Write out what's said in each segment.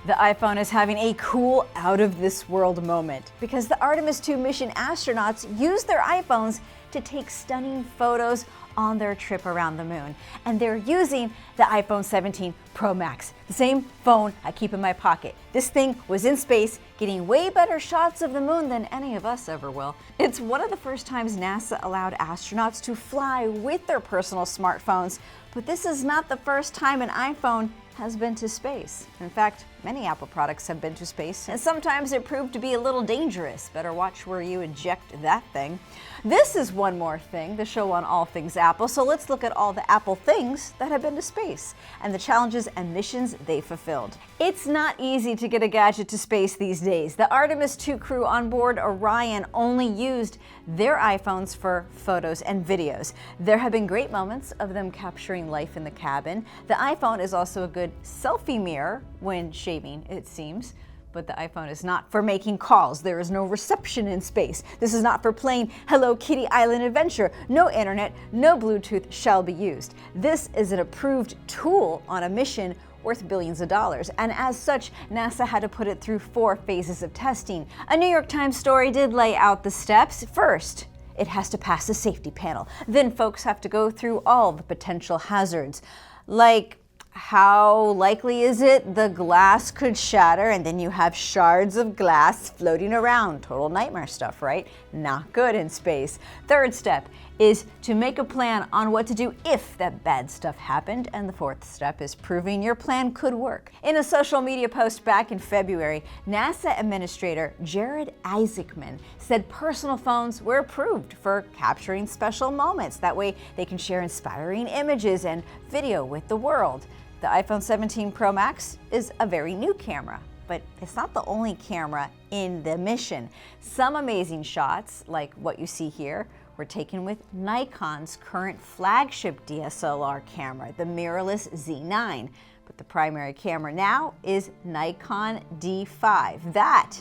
The iPhone is having a cool, out-of-this-world moment because the Artemis II mission astronauts used their iPhones to take stunning photos on their trip around the moon. And they're using the iPhone 17 Pro Max, the same phone I keep in my pocket. This thing was in space, getting way better shots of the moon than any of us ever will. It's one of the first times NASA allowed astronauts to fly with their personal smartphones, but this is not the first time an iPhone has been to space. In fact, many Apple products have been to space, and sometimes it proved to be a little dangerous. Better watch where you eject that thing. This is One More Thing, the show on all things Apple, so let's look at all the Apple things that have been to space and the challenges and missions they fulfilled. It's not easy to get a gadget to space these days. The Artemis II crew on board Orion only used their iPhones for photos and videos. There have been great moments of them capturing life in the cabin. The iPhone is also a good selfie mirror when shaving, it seems. But the iPhone is not for making calls. There is no reception in space. This is not for playing Hello Kitty Island Adventure. No internet, no Bluetooth shall be used. This is an approved tool on a mission worth billions of dollars, and as such, NASA had to put it through 4 phases of testing. A New York Times story did lay out the steps. First, it has to pass a safety panel. Then folks have to go through all the potential hazards, like how likely is it the glass could shatter and then you have shards of glass floating around? Total nightmare stuff, right? Not good in space. Third step is to make a plan on what to do if that bad stuff happened, and the fourth step is proving your plan could work. In a social media post back in February, NASA Administrator Jared Isaacman said personal phones were approved for capturing special moments. That way they can share inspiring images and video with the world. The iPhone 17 Pro Max is a very new camera, but it's not the only camera in the mission. Some amazing shots, like what you see here, were taken with Nikon's current flagship DSLR camera, the mirrorless Z9. But the primary camera now is Nikon D5. That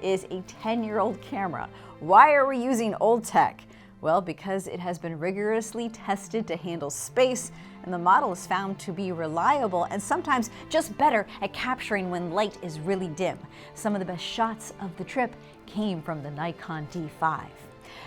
is a 10-year-old camera. Why are we using old tech? Well, because it has been rigorously tested to handle space, and the model is found to be reliable and sometimes just better at capturing when light is really dim. Some of the best shots of the trip came from the Nikon D5.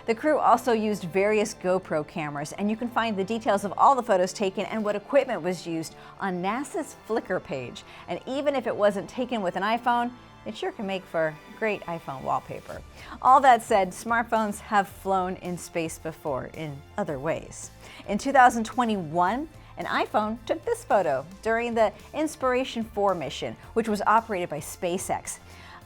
The crew also used various GoPro cameras, and you can find the details of all the photos taken and what equipment was used on NASA's Flickr page. And even if it wasn't taken with an iPhone, it sure can make for great iPhone wallpaper. All that said, smartphones have flown in space before in other ways. In 2021, an iPhone took this photo during the Inspiration4 mission, which was operated by SpaceX.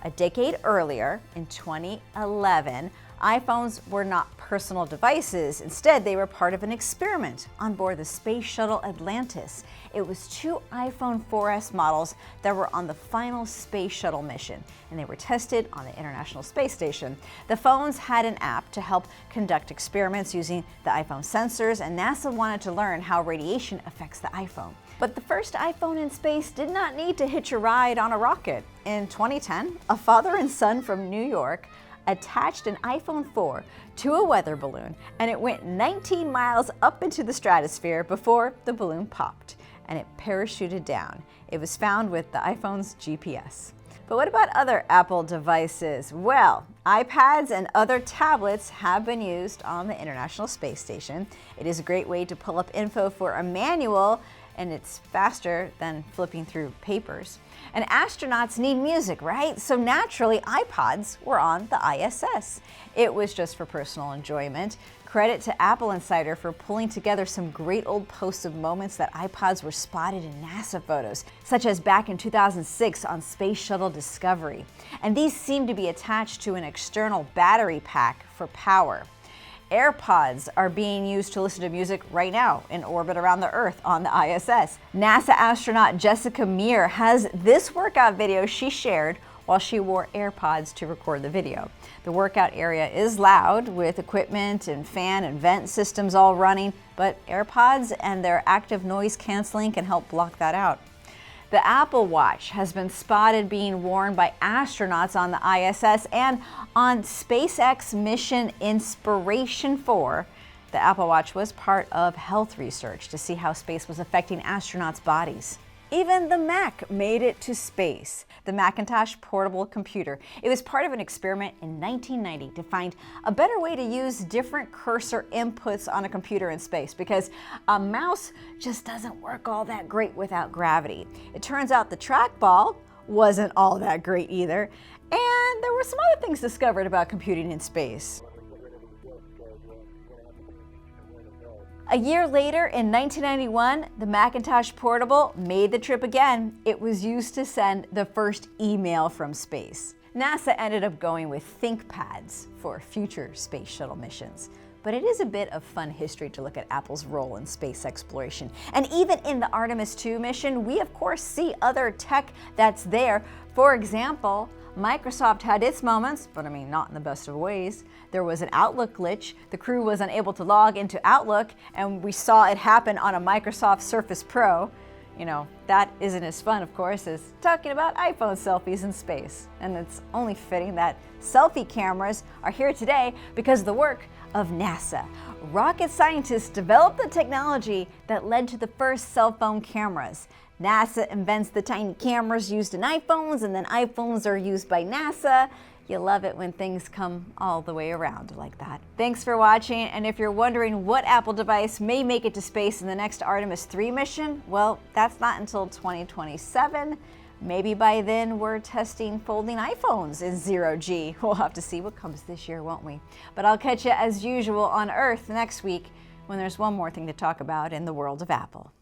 A decade earlier, in 2011, iPhones were not personal devices. Instead, they were part of an experiment on board the space shuttle Atlantis. It was 2 iPhone 4S models that were on the final space shuttle mission, and they were tested on the International Space Station. The phones had an app to help conduct experiments using the iPhone sensors, and NASA wanted to learn how radiation affects the iPhone. But the first iPhone in space did not need to hitch a ride on a rocket. In 2010, a father and son from New York attached an iPhone 4 to a weather balloon, and it went 19 miles up into the stratosphere before the balloon popped, and it parachuted down. It was found with the iPhone's GPS. But what about other Apple devices? Well, iPads and other tablets have been used on the International Space Station. It is a great way to pull up info for a manual, and it's faster than flipping through papers. And astronauts need music, right? So naturally, iPods were on the ISS. It was just for personal enjoyment. Credit to Apple Insider for pulling together some great old posts of moments that iPods were spotted in NASA photos, such as back in 2006 on Space Shuttle Discovery. And these seem to be attached to an external battery pack for power. AirPods are being used to listen to music right now in orbit around the Earth on the ISS. NASA astronaut Jessica Meir has this workout video she shared while she wore AirPods to record the video. The workout area is loud with equipment and fan and vent systems all running, but AirPods and their active noise canceling can help block that out. The Apple Watch has been spotted being worn by astronauts on the ISS, and on SpaceX mission Inspiration4, the Apple Watch was part of health research to see how space was affecting astronauts' bodies. Even the Mac made it to space. The Macintosh Portable computer. It was part of an experiment in 1990 to find a better way to use different cursor inputs on a computer in space, because a mouse just doesn't work all that great without gravity. It turns out the trackball wasn't all that great either, and there were some other things discovered about computing in space. A year later, in 1991, the Macintosh Portable made the trip again. It was used to send the first email from space. NASA ended up going with ThinkPads for future space shuttle missions. But it is a bit of fun history to look at Apple's role in space exploration. And even in the Artemis II mission, we of course see other tech that's there. For example, Microsoft had its moments, but I mean, not in the best of ways. There was an Outlook glitch. The crew was unable to log into Outlook, and we saw it happen on a Microsoft Surface Pro. You know, that isn't as fun, of course, as talking about iPhone selfies in space. And it's only fitting that selfie cameras are here today because of the work of NASA. Rocket scientists developed the technology that led to the first cell phone cameras. NASA invents the tiny cameras used in iPhones, and then iPhones are used by NASA. You love it when things come all the way around like that. Thanks for watching, and if you're wondering what Apple device may make it to space in the next Artemis III mission, well, that's not until 2027. Maybe by then we're testing folding iPhones in zero-G. We'll have to see what comes this year, won't we? But I'll catch you as usual on Earth next week when there's one more thing to talk about in the world of Apple.